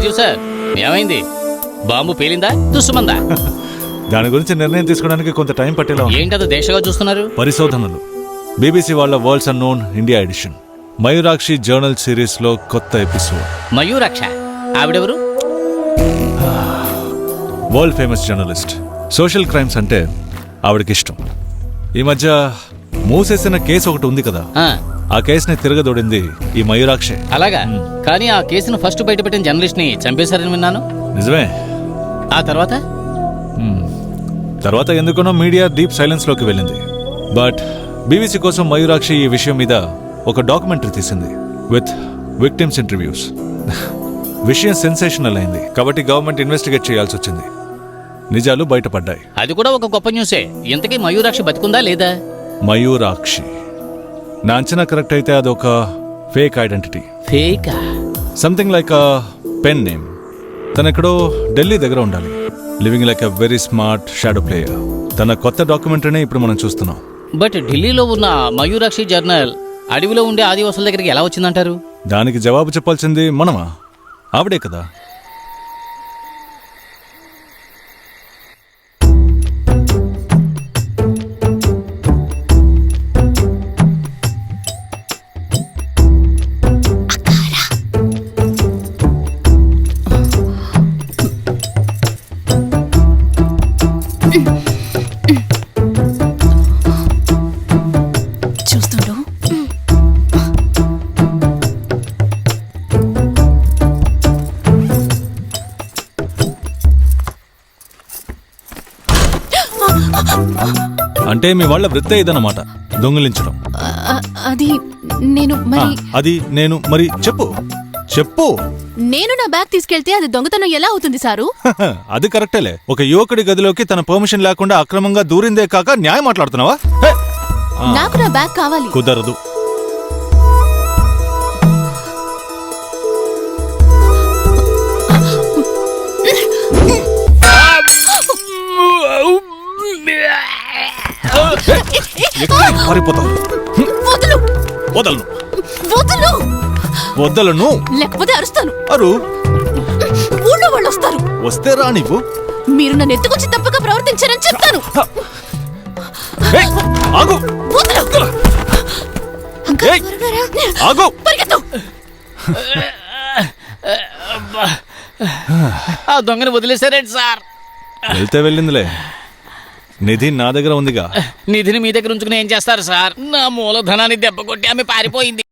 Rajiv sir ఏమైంది? Bomb పేలిందా దుస్సుమందా? దాని గురించి నిర్ణయం తీసుకోవడానికి కొంత టైం పట్టేలా ఉంది. ఏంటది దేశంగా చూస్తున్నారు? పరిశోధనలు. బీబీసీ వాళ్ళ worlds unknown India edition Mayurakshi journal series లో కొత్త ఎపిసోడ్. మయూరాక్ష ఆవిడెవరు? World famous journalist. Social crimes అంటే ఆవిడకి ఇష్టం. ఈ మధ్య మూసేసిన కేసు ఒకటి ఉంది కదా, ఆ కేసుని తిరగదోడింది ఈ మయూరాక్షే. అలాగా? కానీ ఆ కేసును ఫస్ట్ బయటపెట్టిన జర్నలిస్ట్ ని చంపేశారని విన్నాను. నిజమే. ఆ తర్వాత ఎందుకునో మీడియా డీప్ సైలెన్స్ లోకి వెళ్ళింది. బట్ బీబీసీ కోసం మయూరాక్షి ఈ విషయం మీద ఒక డాక్యుమెంటరీ తీసింది విత్ విక్టిమ్స్ ఇంటర్వ్యూస్. విషయం సెన్సేషనల్ అయింది కాబట్టి గవర్నమెంట్ ఇన్వెస్టిగేట్ చేయాల్సి వచ్చింది. నిజాలు బయటపడ్డాయి. అది కూడా ఒక గొప్ప న్యూసే. ఇంతకీ మయూరాక్షి బతికుందా లేదా? మయూరాక్షి నా అంచనా కరెక్ట్ అయితే అదొక ఫేక్ ఐడెంటిటీ. ఫేకా? Something like a pen name. తనెక్కడో ఢిల్లీ దగ్గర ఉండాలి. Living like a very smart shadow player. తన కొత్త డాక్యుమెంటరీనే ఇప్పుడు మనం చూస్తున్నాం. బట్ ఢిల్లీలో ఉన్న మయూరాక్షి జర్నల్ అడవిలో ఉండే ఆదివాసుల దగ్గరికి ఎలా వచ్చిందంటారు? దానికి జవాబు చెప్పాల్సింది మనమా? ఆవిడే కదా. చూస్తుండు. అంటే మీ వాళ్ళ వృత్తే ఇదన్నమాట, దొంగిలించడం. అది నేను మరి చెప్పు చెప్పు. నేను నా బ్యాగ్ తీసుకెళ్తే అది దొంగతనం ఎలా అవుతుంది సారు? అది కరెక్టేలే. ఒక యువకుడి గదిలోకి తన పర్మిషన్ లేకుండా అక్రమంగా దూరిందే కాక న్యాయం మాట్లాడుతున్నావా? నాకు నా బ్యాగ్ కావాలి. కుదరదు. వదలు. వదలను. వదలు. వదలను. లేకపోతే అరుస్తాను. అరు. ఊళ్ళో వాళ్ళు వస్తారు. వస్తే రా. నీవు మీరు నన్ను ఎత్తుకొచ్చి తప్పుగా ప్రవర్తించారని చెప్తాను. ఆగు. వదలు. ఆగు. పరిగెత్తు. ఆ దొంగని వదిలేశారేంటి సార్? వెళ్తే వెళ్ళిందిలే. నిధి నా దగ్గర ఉందిగా. నిధిని మీ దగ్గర ఉంచుకుని ఏం చేస్తారు సార్? నా మూలధనాన్ని దెబ్బ కొట్టి ఆమె పారిపోయింది.